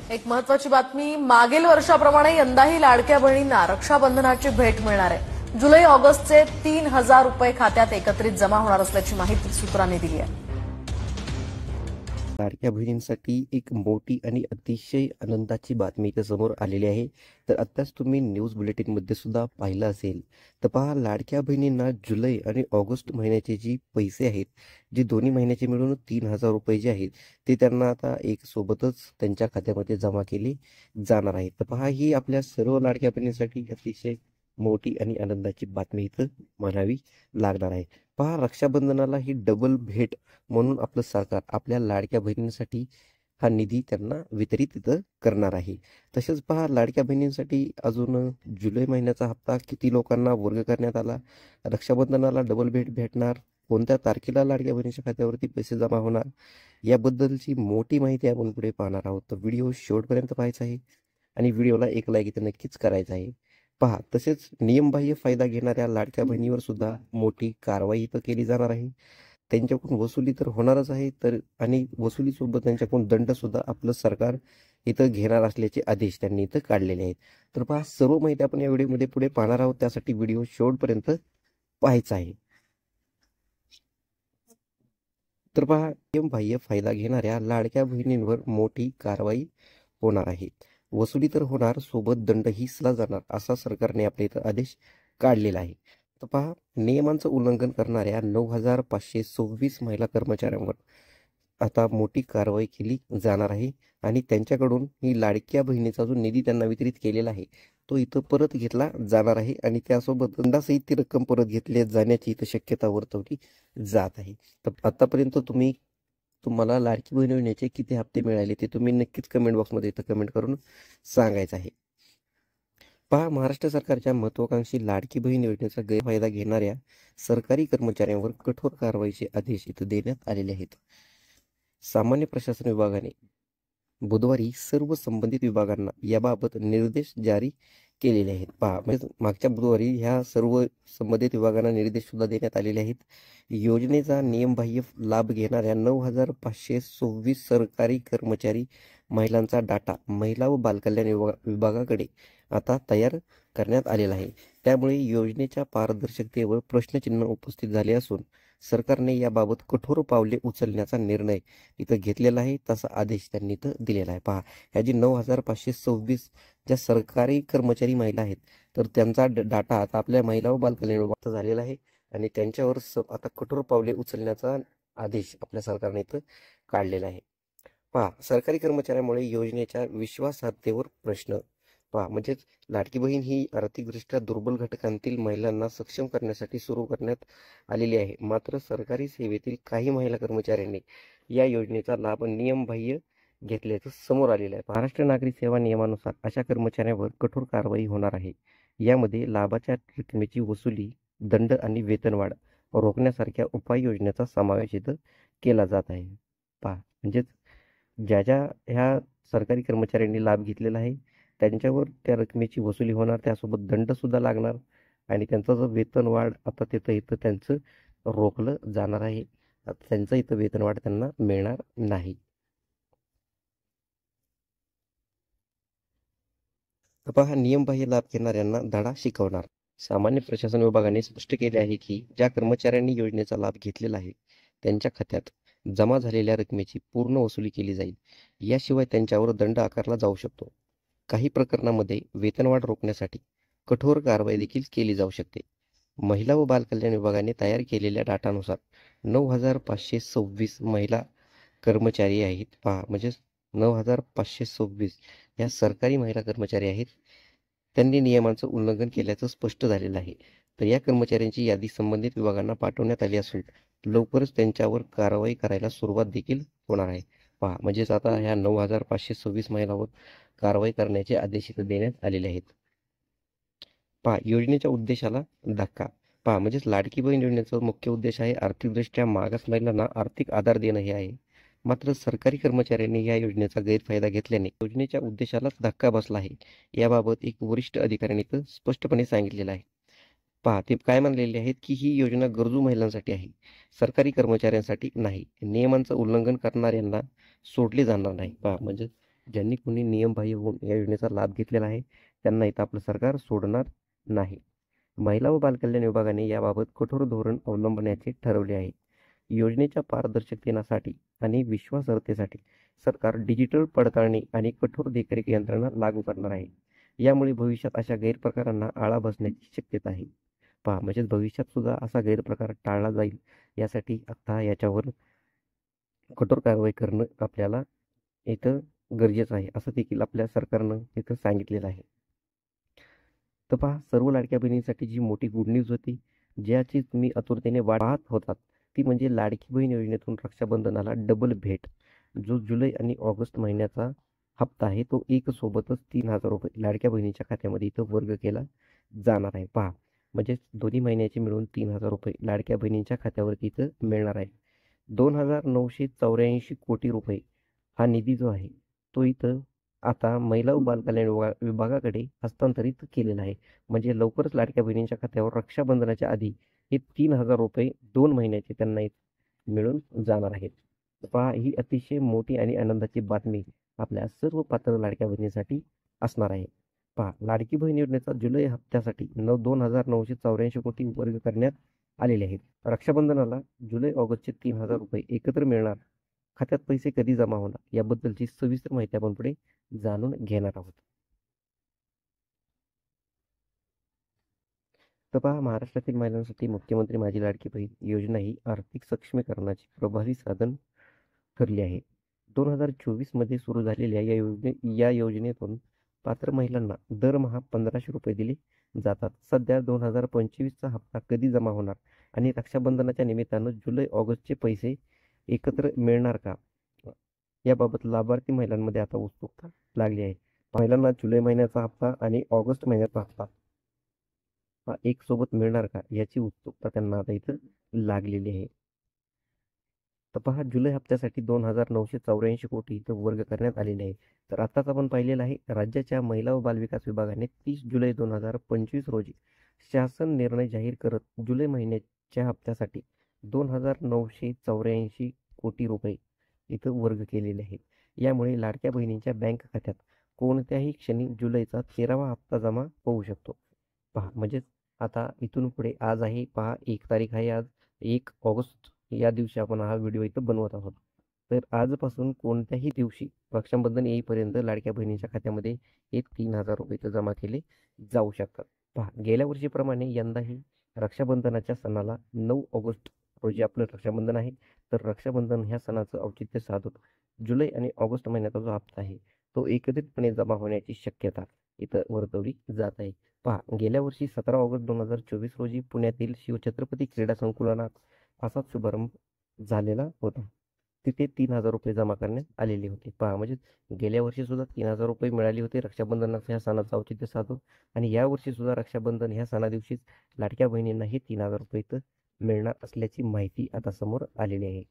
एक महत्वाची बातमी, मागील वर्षाप्रमाणे यंदाही लाडक्या बहिणींना रक्षाबंधनाची भेट मिळणार आहे। जुलै ऑगस्टचे 3,000 रुपये खात्यात एकत्रित जमा होणार असल्याची माहिती सूत्रांनी दिली आहे। लाडक्या बहिणींसाठी एक मोठी आणि अतिशय आनंदाची बातमी इथे समोर आलेली आहे। तर आत्ताच तुम्ही न्यूज बुलेटिनमध्ये सुद्धा पाहिलं असेल। तर पहा, लाडक्या बहिणींना जुलै आणि ऑगस्ट महिन्याचे जे पैसे आहेत, जे दोन्ही महिन्याचे मिळून 3,000 रुपये जे आहेत, ते त्यांना आता एक सोबतच त्यांच्या खात्यामध्ये जमा केले जाणार आहेत। तर पहा, ही आपल्या सर्व लाडक्या बहिणींसाठी अतिशय मोठी आणि आनंदाची बातमी इथं म्हणावी लागणार आहे। पहा, रक्षाबंधनाला ही डबल भेट म्हणून आपलं सरकार आपल्या लाडक्या बहिणींसाठी हा निधी त्यांना वितरित इथं करणार आहे। तसेच पहा, लाडक्या बहिणींसाठी अजून जुलै महिन्याचा हप्ता किती लोकांना वर्ग करण्यात आला, रक्षाबंधनाला डबल भेट भेटणार, कोणत्या तारखेला लाडक्या बहिणीच्या खात्यावरती पैसे जमा होणार, याबद्दलची मोठी माहिती आपण पुढे पाहणार आहोत। तर व्हिडिओ शेवटपर्यंत पाहायचा आहे आणि व्हिडिओला एक लाईक इथं नक्कीच करायचा आहे। पहा, तसेच नियमबाह्य फायदा घेणाऱ्या लाडक्या बहिणीवर सुद्धा मोठी कारवाई इथं केली जाणार आहे। त्यांच्याकडून वसुली तर होणारच आहे, तर आणि वसुलीसोबत त्यांच्याकडून दंड सुद्धा आपलं सरकार इथं घेणार असल्याचे आदेश त्यांनी इथं काढलेले आहेत। तर पहा, सर्व माहिती आपण या व्हिडिओमध्ये पुढे पाहणार आहोत, त्यासाठी व्हिडिओ शेवटपर्यंत पाहायचा आहे। तर पहा, नियमबाह्य फायदा घेणाऱ्या लाडक्या बहिणींवर मोठी कारवाई होणार आहे। वसुली तर होणार, सोबत दंडही सला जाणार, असा सरकारने आपल्या इथं आदेश काढलेला आहे। तर पहा, नियमांचं उल्लंघन करणाऱ्या 9,526 महिला कर्मचाऱ्यांवर आता मोठी कारवाई केली जाणार आहे आणि त्यांच्याकडून ही लाडक्या बहिणीचा जो निधी त्यांना वितरित केलेला आहे, तो इथं परत घेतला जाणार आहे आणि त्यासोबत दंडासहित ती रक्कम परत घेतली जाण्याची इथं शक्यता वर्तवली जात आहे। तर आतापर्यंत तुम्हाला लाडकी बहीण योजनेचे किती हप्ते मिळाले ते तुम्ही नक्कीच कमेंट बॉक्समध्ये इथं कमेंट करून सांगायचं आहे। पहा, महाराष्ट्र सरकारच्या महत्वाकांक्षी लाडकी बहीण योजनेचा गैरफायदा घेणाऱ्या सरकारी कर्मचाऱ्यांवर कठोर कारवाईचे आदेश इथं देण्यात आलेले आहेत। सामान्य प्रशासन विभागाने बुधवारी सर्व संबंधित विभागांना याबाबत निर्देश जारी केलेले आहेत। पहा, म्हणजे मागच्या बुधवारी ह्या सर्व संबंधित विभागांना निर्देश सुद्धा देण्यात आलेले आहेत। योजनेचा नियमबाह्य लाभ घेणाऱ्या 9,526 सरकारी कर्मचारी महिलांचा डाटा महिला व बालकल्याण विभागाकडे आता तयार करण्यात आलेला आहे। त्यामुळे योजनेच्या पारदर्शकतेवर प्रश्नचिन्ह उपस्थित झाले असून सरकारने याबाबत कठोर पावले उचलण्याचा निर्णय इथं घेतलेला आहे, तसा आदेश त्यांनी इथं दिलेला आहे। पहा, ह्या जी 9,526 ज्या सरकारी कर्मचारी महिला आहेत, तर त्यांचा डाटा आता आपल्या महिला व बालकल्याण विभागात झालेला आहे आणि त्यांच्यावर आता कठोर पावले उचलण्याचा आदेश आपल्या सरकारने इथं काढलेला आहे। पहा, सरकारी कर्मचाऱ्यामुळे योजनेच्या विश्वासार्हतेवर प्रश्न। पहा, म्हणजेच लाडकी बहीण ही आर्थिकदृष्ट्या दुर्बल घटकांतील महिलांना सक्षम करण्यासाठी सुरू करण्यात आलेली आहे। मात्र सरकारी सेवेतील काही महिला कर्मचाऱ्यांनी या योजनेचा लाभ नियमबाह्य घेतल्याचं समोर आलेलं आहे। महाराष्ट्र नागरी सेवा नियमानुसार अशा कर्मचाऱ्यांवर कठोर कारवाई होणार आहे। यामध्ये लाभाच्या रकमेची वसुली, दंड आणि वेतनवाढ रोखण्यासारख्या उपाययोजनेचा समावेश इथं केला जात आहे। पहा, म्हणजेच ज्या ह्या सरकारी कर्मचाऱ्यांनी लाभ घेतलेला आहे, त्यांच्यावर त्या रकमेची वसुली होणार, त्यासोबत दंड सुद्धा लागणार आणि त्यांचं जो वेतनवाढ आता इथं त्यांचं रोखलं जाणार आहे। आता त्यांचं इथं वेतनवाढ त्यांना मिळणार नाही। तर पहा, नियमबाह्य लाभ घेणाऱ्यांना धडा शिकवणार। सामान्य प्रशासन विभागाने स्पष्ट केले आहे की ज्या कर्मचाऱ्यांनी योजनेचा लाभ घेतलेला आहे, त्यांच्या खात्यात जमा झालेल्या रकमेची पूर्ण वसुली केली जाईल। याशिवाय त्यांच्यावर दंड आकारला जाऊ शकतो। काही प्रकरणांमध्ये वेतनवाढ रोखण्यासाठी कठोर कारवाई देखील केली जाऊ शकते। महिला व बालकल्याण विभागाने तयार केलेल्या डाटानुसार 9,526 महिला कर्मचारी आहेत। पहा, म्हणजेच 9,526 या सरकारी महिला कर्मचारी आहेत, त्यांनी नियमांचं उल्लंघन केल्याचं स्पष्ट झालेलं आहे। तर या कर्मचाऱ्यांची यादी संबंधित विभागांना पाठवण्यात आली असून लवकरच त्यांच्यावर कारवाई करायला सुरुवात देखील होणार आहे। पहा, म्हणजेच आता ह्या 9,526 महिलांवर कारवाई करण्याचे आदेश इथं देण्यात आलेले आहेत। पहा, योजनेच्या उद्देशाला धक्का। पहा, म्हणजेच लाडकी बहीण योजनेचा मुख्य उद्देश आहे आर्थिकदृष्ट्या मागास महिलांना आर्थिक आधार देणं हे आहे। मात्र सरकारी कर्मचाऱ्यांनी या योजनेचा गैरफायदा घेतल्याने योजनेच्या उद्देशालाच धक्का बसला आहे। याबाबत एक वरिष्ठ अधिकाऱ्याने इथं स्पष्टपणे सांगितलेलं आहे। पहा, ते काय म्हणलेले आहेत की ही योजना गरजू महिलांसाठी आहे, सरकारी कर्मचाऱ्यांसाठी नाही। नियमांचं उल्लंघन करणाऱ्यांना सोडले जाणार नाही। पहा, म्हणजे ज्यांनी कोणी नियमबाह्य होऊन या योजनेचा लाभ घेतलेला आहे त्यांना इथं आपलं सरकार सोडणार नाही. महिला व बालकल्याण विभागाने याबाबत कठोर धोरण अवलंबण्याचे ठरवले आहे. योजनेच्या पारदर्शकतेसाठी आणि विश्वासार्हतेसाठी सरकार डिजिटल पडताळणी आणि कठोर देखरेख यंत्रणा लागू करणार आहे. यामुळे भविष्यात अशा गैरप्रकारांना आळा बसण्याची शक्यता आहे. पहा, म्हणजे भविष्यात सुद्धा असा गैरप्रकार टाळला जाईल यासाठी आता याच्यावर कठोर कारवाई करणं आपल्याला इथं गरजेचं आहे, असं देखील आपल्या सरकारनं इथं सांगितलेलं आहे. तर पहा, सर्व लाडक्या बहिणींसाठी जी मोठी गुड न्यूज होती, ज्याची तुम्ही आतुरतेने वाट पाहत होतात, ती म्हणजे लाडकी बहीण योजनेतून रक्षाबंधनाला डबल भेट. जो जुलै आणि ऑगस्ट महिन्याचा हप्ता आहे तो एक सोबतच 3,000 रुपये लाडक्या बहिणीच्या खात्यामध्ये इथं वर्ग केला जाणार आहे. पहा, म्हणजे दोन्ही महिन्याचे मिळून 3,000 रुपये लाडक्या बहिणींच्या खात्यावरती इथं मिळणार आहे. 2,984 कोटी रुपये हा निधी जो आहे तो इथं आता महिला व बालकल्याण विभागाकडे हस्तांतरित केलेला आहे. म्हणजे लवकरच लाडक्या बहिणींच्या खात्यावर रक्षाबंधनाच्या आधी हे 3,000 रुपये 2 महिन्याचे त्यांना मिळून जाणार आहेत. पहा, ही अतिशय मोठी आणि आनंदाची बातमी आपल्या सर्व पात्र लाडक्या बहिणीसाठी असणार आहे. पहा, लाडकी बहीण योजनेचा जुलै हप्त्यासाठी 2,984 कोटी वर्ग करण्यात आलेले आहेत. रक्षाबंधनाला जुलै ऑगस्टचे 3,000 रुपये एकत्र मिळणार. खात्यात पैसे कधी जमा होणार याबद्दलची सविस्तर माहिती आपण पुढे जाणून घेणार आहोत. तर पहा, महाराष्ट्रातील महिलांसाठी मुख्यमंत्री माझी लाडकी बहीण योजना ही आर्थिक सक्षमीकरणाचे प्रभावी साधन ठरली आहे. 2024 मध्ये सुरू झालेल्या या योजनेतून पात्र महिलांना दरमहा 1,500 रुपये दिले जातात. सध्या 2025चा हप्ता कधी जमा होणार आणि रक्षाबंधनाच्या निमित्तानं जुलै ऑगस्टचे पैसे एकत्र मिळणार का, याबाबत लाभार्थी महिलांमध्ये आता उत्सुकता लागली आहे. महिलांना जुलै महिन्याचा हप्ता आणि ऑगस्ट महिन्याचा हप्ता हा एक सोबत मिळणार का याची उत्सुकता त्यांना आता इथं लागलेली आहे. तर पहा, जुलै हप्त्यासाठी 2,984 कोटी इथं वर्ग करण्यात आलेले आहे. तर आताच आपण पाहिलेलं आहे, राज्याच्या महिला व बालविकास विभागाने 30 जुलै 2025 रोजी शासन निर्णय जाहीर करत जुलै महिन्याच्या हप्त्यासाठी 2,984 कोटी रुपये इथं वर्ग केलेले आहेत. यामुळे लाडक्या बहिणींच्या बँक खात्यात कोणत्याही क्षणी जुलैचा 13वा हप्ता जमा होऊ शकतो. पहा, म्हणजेच आता इथून पुढे आज आहे, पहा 1 तारीख आहे, आज 1 ऑगस्ट या दिवशी आपण हा व्हिडिओ इथं बनवत आहोत. तर आजपासून कोणत्याही दिवशी रक्षाबंधन येईपर्यंत लाडक्या बहिणीच्या खात्यामध्ये हे 3,000 रुपये इथं जमा केले जाऊ शकतात. पहा, गेल्या वर्षीप्रमाणे यंदाही रक्षाबंधनाच्या सणाला 9 ऑगस्ट रोजी आपलं रक्षाबंधन आहे. तर रक्षाबंधन ह्या सणाचं औचित्य साधून जुलै आणि ऑगस्ट महिन्याचा जो हप्ता आहे तो एकत्रितपणे जमा होण्याची शक्यता इथं वर्तवली जात आहे. पहा, गेल्या वर्षी 17 ऑगस्ट 2024 रोजी पुण्यातील शिवछत्रपती क्रीडा संकुलात असाच शुभारंभ झालेला होता. तिथे 3,000 रुपये जमा करण्यात आलेले होते. पहा, म्हणजे गेल्या वर्षी सुद्धा 3,000 रुपये मिळाले होते रक्षाबंधनाच्या ह्या सणाचं औचित्य साधून, आणि या वर्षी सुद्धा रक्षाबंधन ह्या सणा दिवशीच लाडक्या बहिणींनाही 3,000 रुपये इथं मिळणार असल्याची माहिती आता समोर आलेली आहे.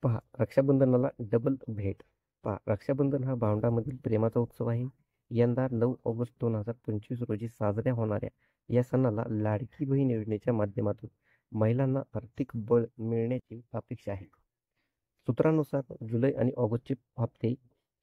पहा, रक्षाबंधनाला डबल भेट. पहा, रक्षाबंधन हा भावंडांमधील प्रेमाचा उत्सव आहे. यंदा 9 ऑगस्ट 2025 रोजी साजऱ्या होणाऱ्या या सणाला लाडकी बहीण योजनेच्या माध्यमातून महिलांना आर्थिक बळ मिळण्याची अपेक्षा आहे. सूत्रानुसार जुलै आणि ऑगस्टचे हप्ते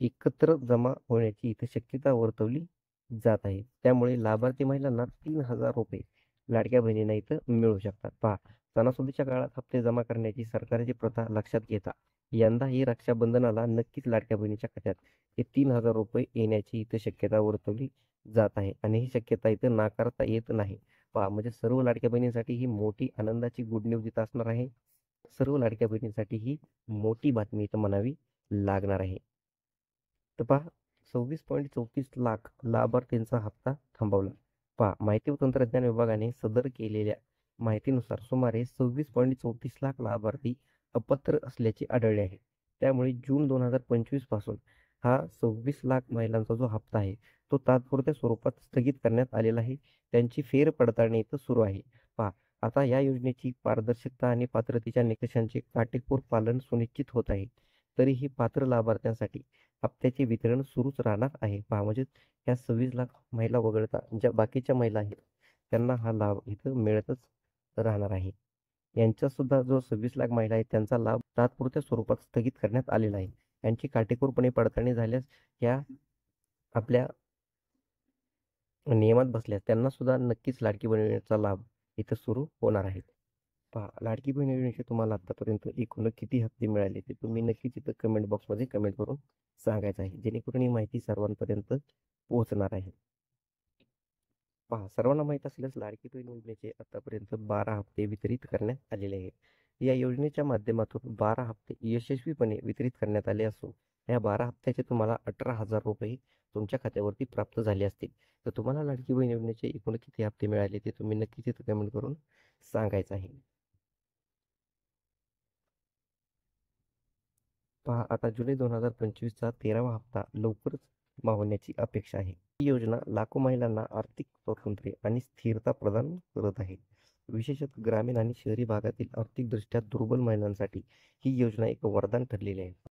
एकत्र जमा होण्याची इथे शक्यता वर्तवली जात आहे. त्यामुळे लाभार्थी महिलांना 3,000 रुपये लाडक्या बहिणींना इथं मिळू शकतात. पहा, सणासुदीच्या काळात हप्ते जमा करण्याची सरकारची प्रथा लक्षात घेता यंदाही रक्षाबंधनाला नक्कीच लाडक्या बहिणीच्या खात्यात हे 3,000 रुपये येण्याची इथं शक्यता वर्तवली जात आहे, आणि ही शक्यता इथं नाकारता येत नाही. पहा, म्हणजे सर्व लाडक्या बहिणींसाठी ही मोठी आनंदाची गुड न्यूज इथं असणार आहे. सर्व लाडक्या बहिणींसाठी ही मोठी बातमी इथं म्हणावी लागणार आहे. तर पहा, 26.34 लाख लाभार्थींचा हप्ता थांबवला. पहा, माहिती व तंत्रज्ञान विभागाने सदर केलेल्या माहितीनुसार सुमारे 26.34 लाख लाभार्थी अपात्र असल्याचे आढळले आहे. त्यामुळे जून 2025 पासून हा 26 लाख महिलांचा जो हप्ता आहे तो तात्पुरत्या स्वरूपात स्थगित करण्यात आलेला आहे. त्यांची फेरपडताळणी इथं सुरू आहे. पहा, आता या योजनेची पारदर्शकता आणि पात्रतेच्या निकषांचे काटेकोर पालन सुनिश्चित होत आहे. तरीही पात्र लाभार्थ्यांसाठी हप्त्याचे वितरण सुरूच राहणार आहे. पहा, म्हणजे या 26 लाख महिला वगळता ज्या बाकीच्या महिला आहेत त्यांना हा लाभ इथं मिळतच राहणार आहे. यांचासुद्धा जो 26 लाख महिला आहेत त्यांचा लाभ तात्पुरत्या स्वरूपात स्थगित करण्यात आलेला आहे. यांची काटेकोरपणे पडताळणी झाल्यास या आपल्या नियमात बसल्यास त्यांना सुद्धा नक्कीच लाडकी बहीण योजनेचा लाभ इथं सुरू होणार आहे. पहा, लाडकी बहीण योजनेचे तुम्हाला आतापर्यंत एकूण किती हप्ते मिळाले ते तुम्ही नक्कीच इथं कमेंट बॉक्समध्ये कमेंट करून सांगायचं आहे, जेणेकरून ही माहिती सर्वांपर्यंत पोहोचणार आहे. पहा, सर्वांना माहीत असल्यास लाडकी बहीण योजनेचे आतापर्यंत 12 हप्ते वितरित करण्यात आलेले आहेत. या योजनेच्या माध्यमातून 12 हप्ते यशस्वीपणे वितरित करण्यात आले असून या 12 हप्त्याचे तुम्हाला 18,000 रुपये तुमच्या खात्यावरती प्राप्त झाले असतील. तर तुम्हाला लाडकी बहीण योजनेचे एकूण किती हप्ते मिळाले ते तुम्ही नक्कीच इथं कमेंट करून सांगायचं आहे. पहा, आता जुलै 2025चा 13वा हप्ता लवकरच मावण्याची अपेक्षा आहे. ही योजना लाखो महिलांना आर्थिक स्वातंत्र्य आणि स्थिरता प्रदान करत आहे. विशेषतः ग्रामीण आणि शहरी भागातील आर्थिकदृष्ट्या दुर्बल महिलांसाठी ही योजना एक वरदान ठरलेली आहे.